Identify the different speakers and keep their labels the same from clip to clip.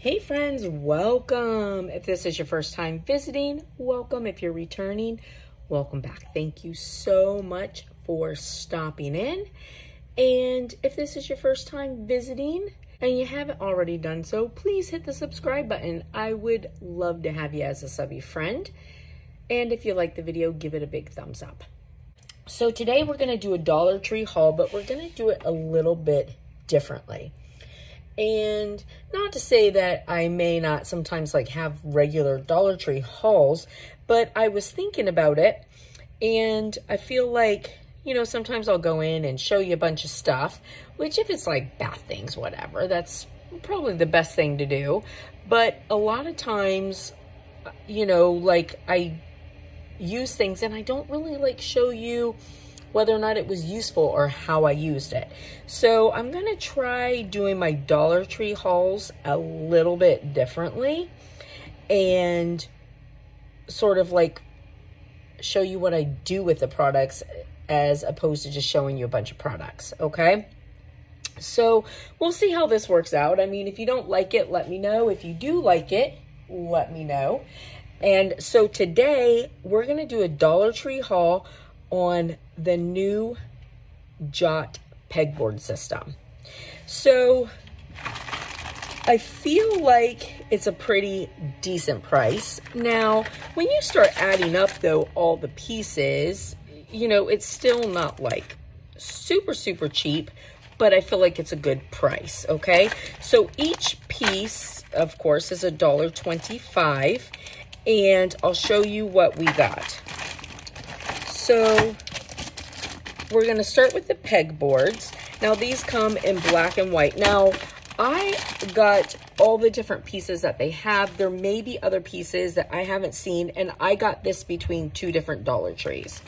Speaker 1: Hey friends, welcome. If this is your first time visiting, welcome. If you're returning, welcome back. Thank you so much for stopping in. And if this is your first time visiting and you haven't already done so, please hit the subscribe button. I would love to have you as a subby friend. And if you like the video, give it a big thumbs up. So today we're going to do a Dollar Tree haul, but we're going to do it a little bit differently. And not to say that I may not sometimes have regular Dollar Tree hauls, but I was thinking about it and I feel like, you know, sometimes I'll go in and show you a bunch of stuff, which if it's like bath things, whatever, that's probably the best thing to do. But a lot of times, you know, I use things and I don't really show you whether or not it was useful or how I used it. So I'm gonna try doing my Dollar Tree hauls a little bit differently and sort of show you what I do with the products as opposed to just showing you a bunch of products, okay? So we'll see how this works out. I mean, if you don't like it, let me know. If you do like it, let me know. And so today we're gonna do a Dollar Tree haul on the new Jot pegboard system. So I feel like it's a pretty decent price. Now, when you start adding up though all the pieces, you know, it's still not super cheap, but I feel like it's a good price, okay? So each piece, of course, is $1.25, and I'll show you what we got. So we're going to start with the pegboards. Now these come in black and white. Now I got all the different pieces that they have. There may be other pieces that I haven't seen, and I got this between two different Dollar Trees.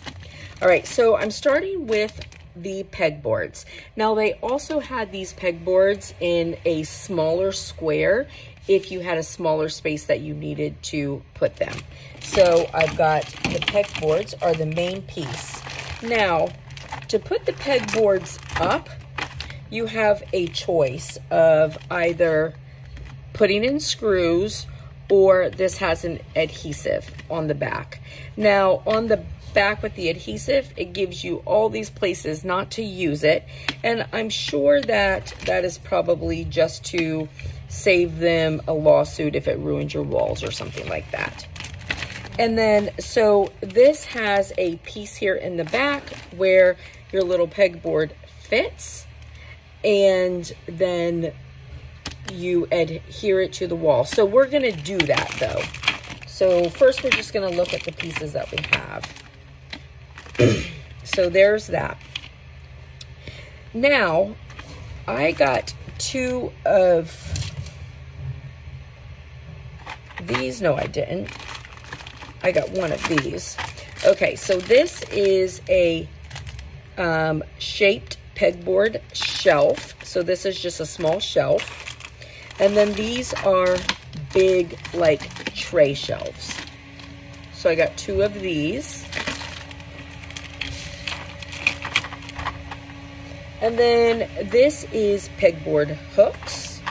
Speaker 1: All right, so I'm starting with the pegboards. Now they also had these pegboards in a smaller square if you had a smaller space that you needed to put them. So I've got the pegboards are the main piece. Now, to put the pegboards up, you have a choice of either putting in screws or this has an adhesive on the back. Now, on the back with the adhesive, it gives you all these places not to use it. And I'm sure that that is probably just to save them a lawsuit if it ruins your walls or something like that. And then, so this has a piece here in the back where your little pegboard fits, and then you adhere it to the wall. So we're gonna do that though. So first we're just gonna look at the pieces that we have. So there's that. Now, I got two of these. No, I didn't. I got one of these. Okay, so this is a shaped pegboard shelf. So this is just a small shelf. And then these are big, tray shelves. So I got two of these. And then this is pegboard hooks.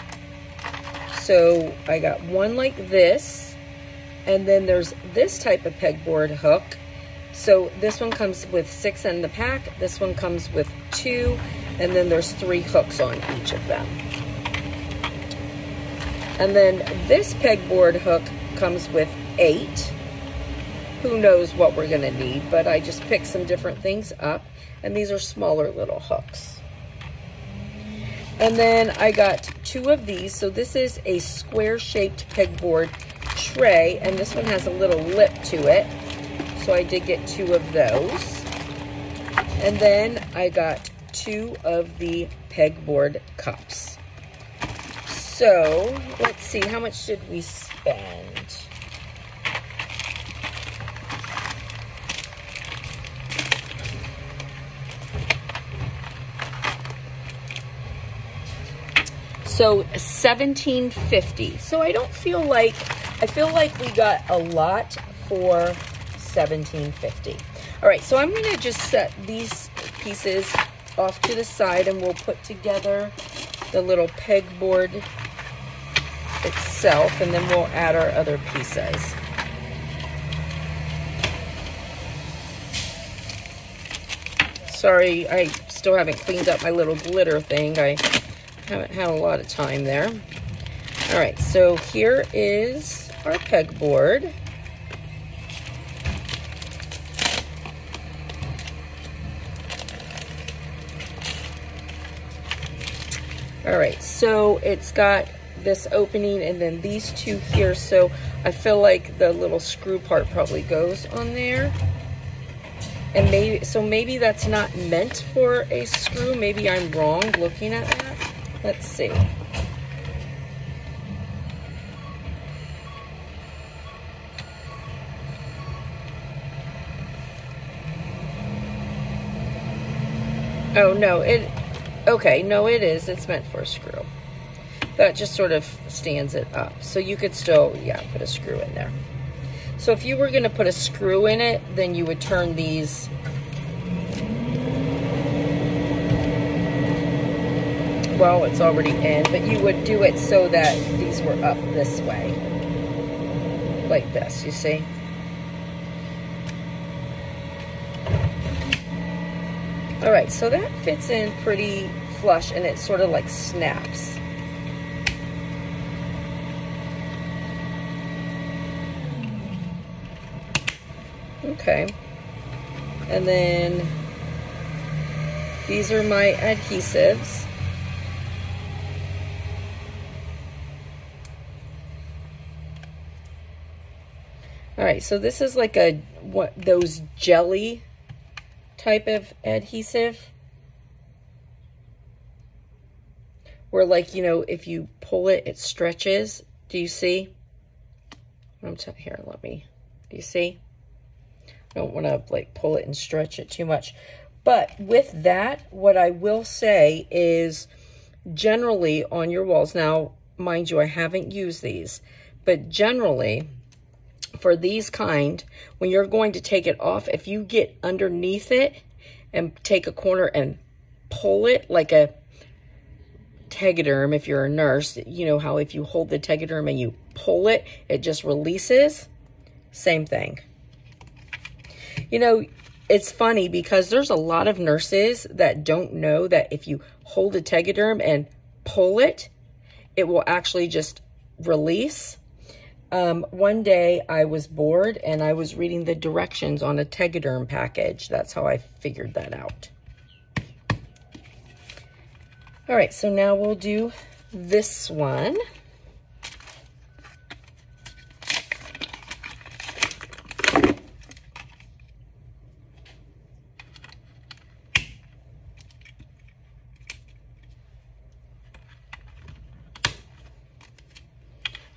Speaker 1: So I got one like this. And then there's this type of pegboard hook. So this one comes with 6 in the pack. This one comes with 2. And then there's 3 hooks on each of them. And then this pegboard hook comes with 8. Who knows what we're gonna need, but I just picked some different things up. And these are smaller little hooks. And then I got 2 of these. So this is a square-shaped pegboard tray, and this one has a little lip to it. So I did get 2 of those. And then I got 2 of the pegboard cups. So let's see, how much did we spend? So $17.50. So I don't feel like, I feel like we got a lot for $17.50. All right, so I'm gonna just set these pieces off to the side and we'll put together the little pegboard itself, and then we'll add our other pieces. Sorry, I still haven't cleaned up my little glitter thing. I haven't had a lot of time there. All right, so here is our pegboard. All right, so it's got this opening and then these two here. So I feel like the little screw part probably goes on there. And maybe that's not meant for a screw. Maybe I'm wrong looking at that. Let's see. Oh, no, okay, no, it is. It's meant for a screw. That just sort of stands it up. So you could still, yeah, put a screw in there. So if you were going to put a screw in it, then you would turn these well, it's already in, but you would do it so that these were up this way. Like this, you see? All right, so that fits in pretty flush and it sort of like snaps. Okay, and then these are my adhesives. All right, so this is like those jelly type of adhesive where, like, you know, if you pull it, it stretches. Do you see? Here, do you see? I don't want to like pull it and stretch it too much. But with that, what I will say is generally on your walls, now, mind you, I haven't used these, but generally for these kind, when you're going to take it off, if you get underneath it and take a corner and pull it like a Tegaderm, if you're a nurse, you know how if you hold the Tegaderm and you pull it, it just releases? Same thing. You know, it's funny because there's a lot of nurses that don't know that if you hold a Tegaderm and pull it, it will actually just release. One day I was bored and I was reading the directions on a Tegaderm package. That's how I figured that out. All right, so now we'll do this one.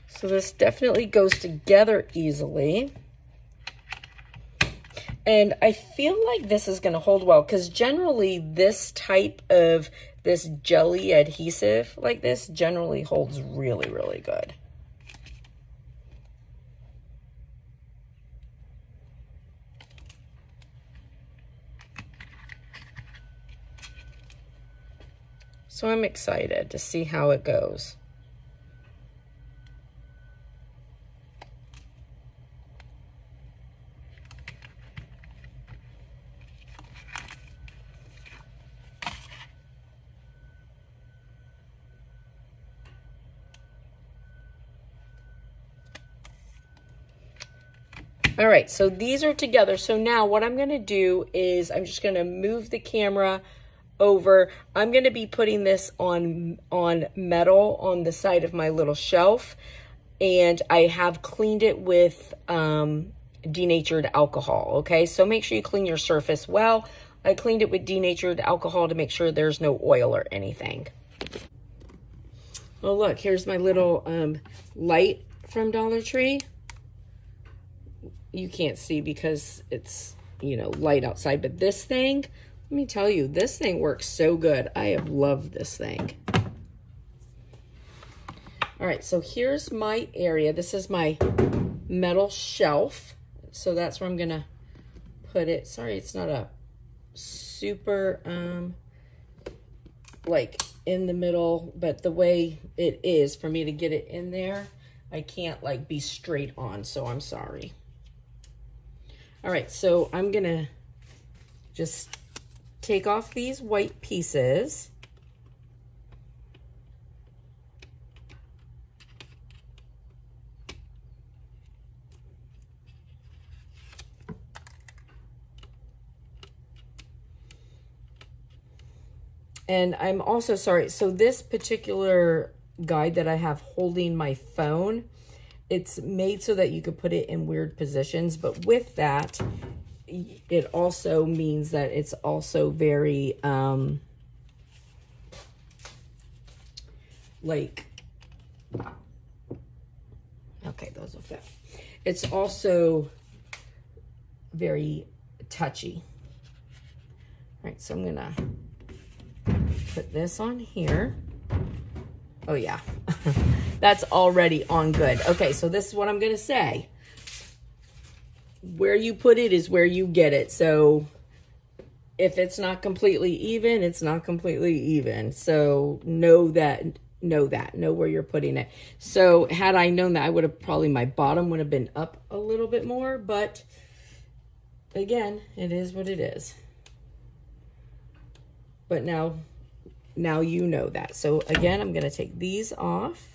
Speaker 1: So this definitely goes together easily. And I feel like this is going to hold well because generally this type of this jelly adhesive like this generally holds really, really good. So I'm excited to see how it goes. All right, so these are together. So now what I'm gonna do is I'm just gonna move the camera over. I'm gonna be putting this on metal on the side of my little shelf, and I have cleaned it with denatured alcohol, okay? So make sure you clean your surface well. I cleaned it with denatured alcohol to make sure there's no oil or anything. Oh, look, here's my little light from Dollar Tree. You can't see because it's, you know, light outside, but this thing, let me tell you, this thing works so good. I have loved this thing. All right, so here's my area. This is my metal shelf. So that's where I'm gonna put it. Sorry, it's not a super, like in the middle, but the way it is for me to get it in there, I can't like be straight on, so I'm sorry. All right, so I'm gonna just take off these white pieces. And I'm also sorry, so this particular guide that I have holding my phone, it's made so that you could put it in weird positions, but with that, it also means that it's also very, like, okay, those will fit. It's also very touchy. All right, so I'm gonna put this on here. Oh yeah, that's already on good. Okay, so this is what I'm gonna say. Where you put it is where you get it. So if it's not completely even, it's not completely even. So know where you're putting it. So had I known that, I would have probably, my bottom would have been up a little bit more, but again, it is what it is. But now you know that. So again, I'm going to take these off.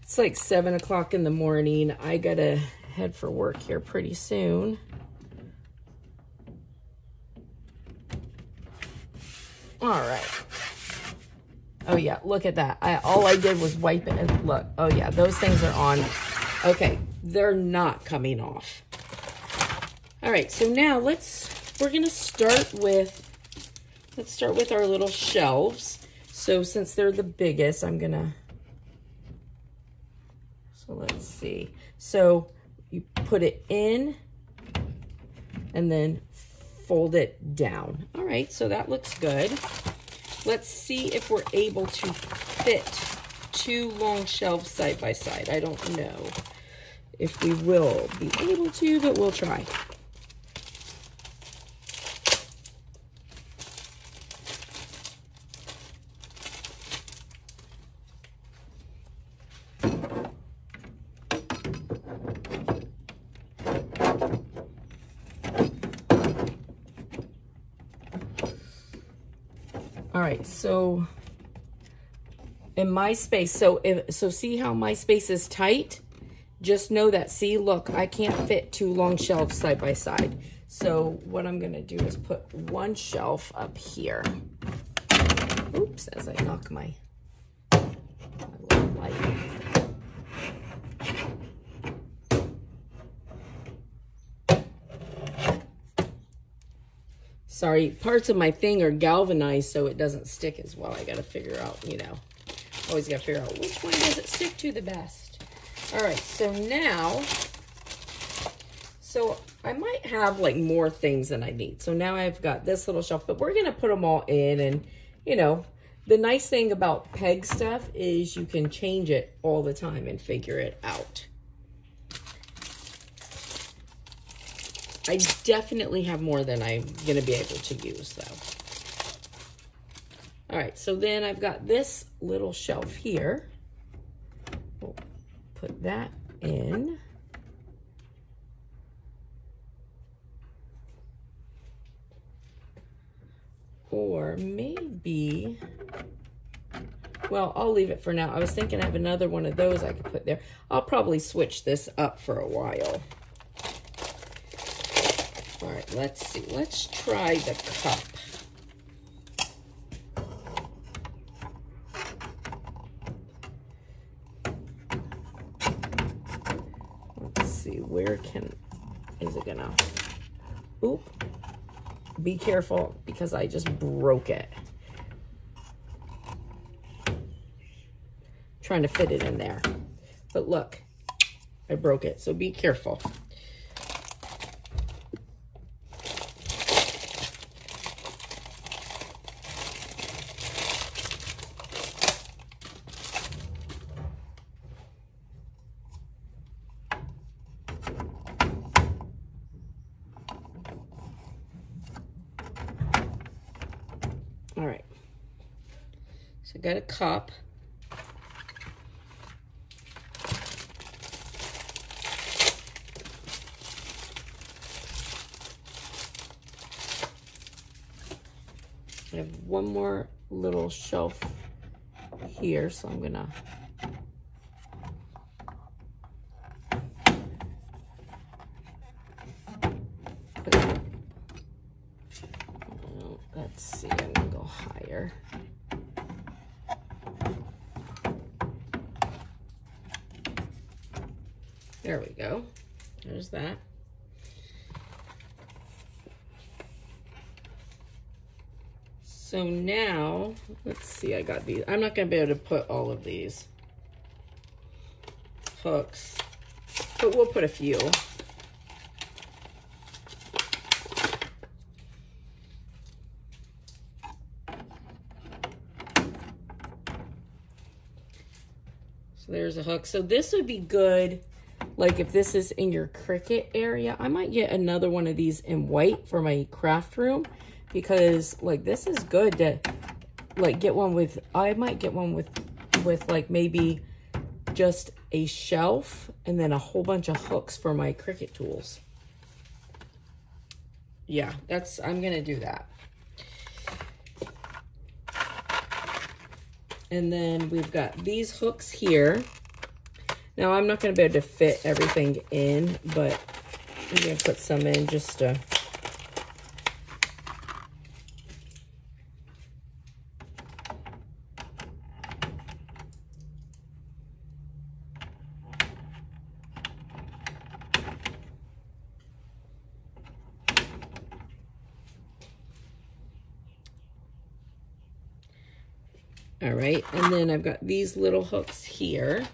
Speaker 1: It's like 7 o'clock in the morning. I gotta head for work here pretty soon. All right. Oh yeah, look at that. All I did was wipe it and look. Oh yeah, those things are on. Okay, they're not coming off. All right, so now we're gonna start with, let's start with our little shelves. So since they're the biggest, so let's see. So you put it in and then fold it down. All right, so that looks good. Let's see if we're able to fit 2 long shelves side by side. I don't know if we will be able to, but we'll try. All right, so in my space, so see how my space is tight? Just know that, see, look, I can't fit 2 long shelves side by side. So what I'm gonna do is put 1 shelf up here. Oops, as I knock my little light. Sorry, parts of my thing are galvanized so it doesn't stick as well. I got to figure out, you know, always got to figure out which one does it stick to the best. All right, so now, so I might have like more things than I need. So now I've got this little shelf, but we're going to put them all in. And, you know, the nice thing about peg stuff is you can change it all the time and figure it out. I definitely have more than I'm going to be able to use, though. All right, so then I've got this little shelf here. We'll put that in. Or maybe, well, I'll leave it for now. I was thinking I have another one of those I could put there. I'll probably switch this up for a while. All right, let's see. Let's try the cup. Let's see, where is it gonna, oop, be careful because I just broke it. Trying to fit it in there. But look, I broke it, so be careful. All right. So I got a cup. I have one more little shelf here, so I'm gonna let's see, I'm gonna go higher. There we go. There's that. So now, let's see, I got these. I'm not gonna be able to put all of these hooks, but we'll put a few. So there's a hook. So this would be good, like if this is in your Cricut area. I might get another one of these in white for my craft room, because like this is good to like get one with, I might get one with like maybe just a shelf and then a whole bunch of hooks for my Cricut tools. Yeah, I'm gonna do that. And then we've got these hooks here. Now I'm not gonna be able to fit everything in, but I'm gonna put some in just to, all right, and then I've got these little hooks here.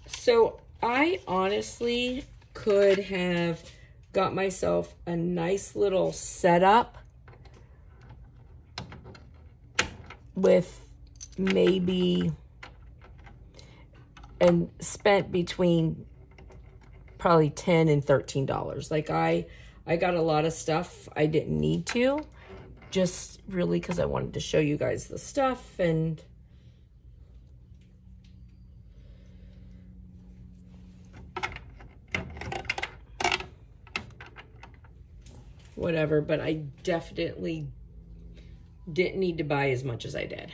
Speaker 1: So I honestly could have got myself a nice little setup with maybe, and spent between probably $10 and $13. Like I got a lot of stuff I didn't need to, just really because I wanted to show you guys the stuff and whatever, but I definitely didn't need to buy as much as I did.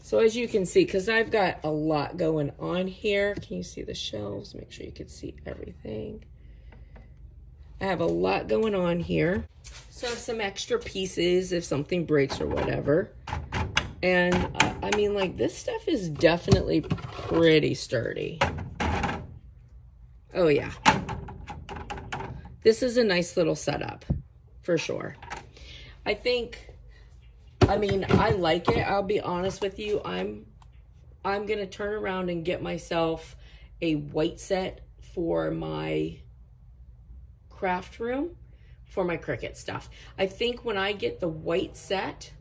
Speaker 1: So as you can see, because I've got a lot going on here, can you see the shelves? Make sure you can see everything. I have a lot going on here. So I have some extra pieces if something breaks or whatever. And I mean, like, this stuff is definitely pretty sturdy. Oh yeah. This is a nice little setup for sure. I mean, I like it. I'll be honest with you. I'm going to turn around and get myself a white set for my craft room for my Cricut stuff. I think when I get the white set,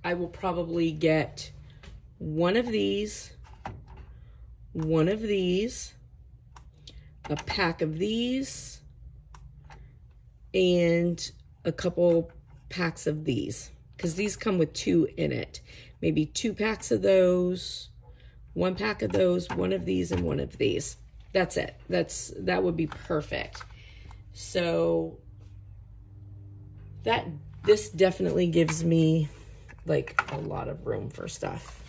Speaker 1: I will probably get one of these, a pack of these, and a couple packs of these, because these come with 2 in it. Maybe 2 packs of those, 1 pack of those, 1 of these, and 1 of these. That's it. That would be perfect. So this definitely gives me like a lot of room for stuff.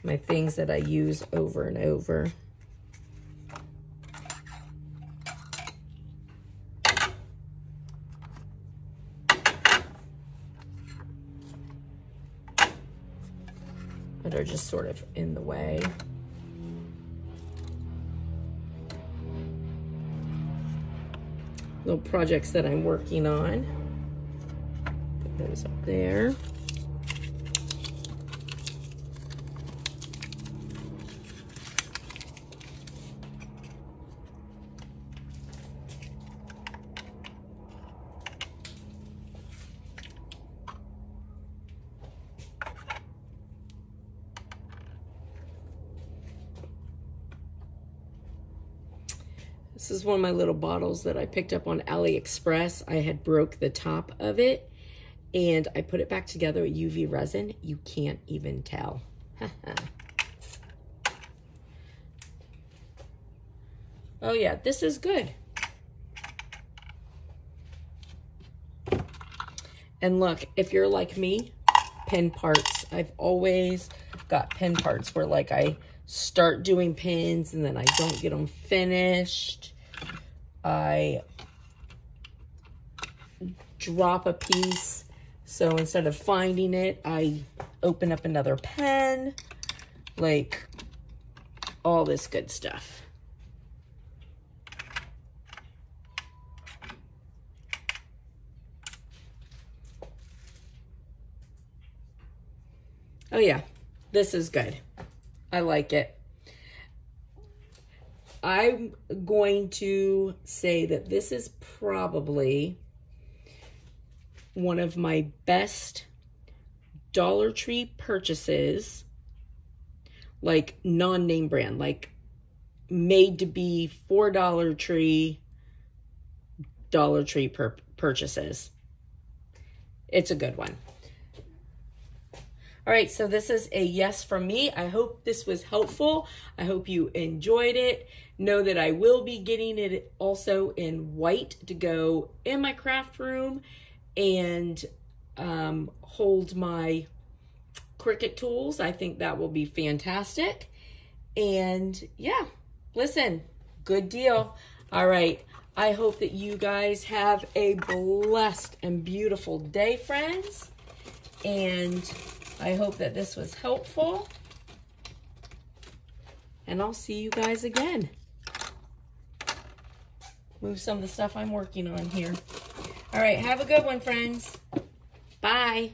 Speaker 1: My things that I use over and over. That are just sort of in the way. Little projects that I'm working on. Put those up there. This is one of my little bottles that I picked up on AliExpress. I had broke the top of it and I put it back together with UV resin. You can't even tell. Oh yeah, this is good. And look, if you're like me, pin parts. I've always got pin parts where like I start doing pins and then I don't get them finished. I drop a piece. So instead of finding it, I open up another pen, like all this good stuff. Oh yeah, this is good. I like it. I'm going to say that this is probably one of my best Dollar Tree purchases, like non-name brand, like made to be for Dollar Tree purchases. It's a good one. All right, so this is a yes from me. I hope this was helpful. I hope you enjoyed it. Know that I will be getting it also in white to go in my craft room and hold my Cricut tools. I think that will be fantastic. And yeah, listen, good deal. All right, I hope that you guys have a blessed and beautiful day, friends. And I hope that this was helpful. And I'll see you guys again. Move some of the stuff I'm working on here. All right, have a good one, friends. Bye.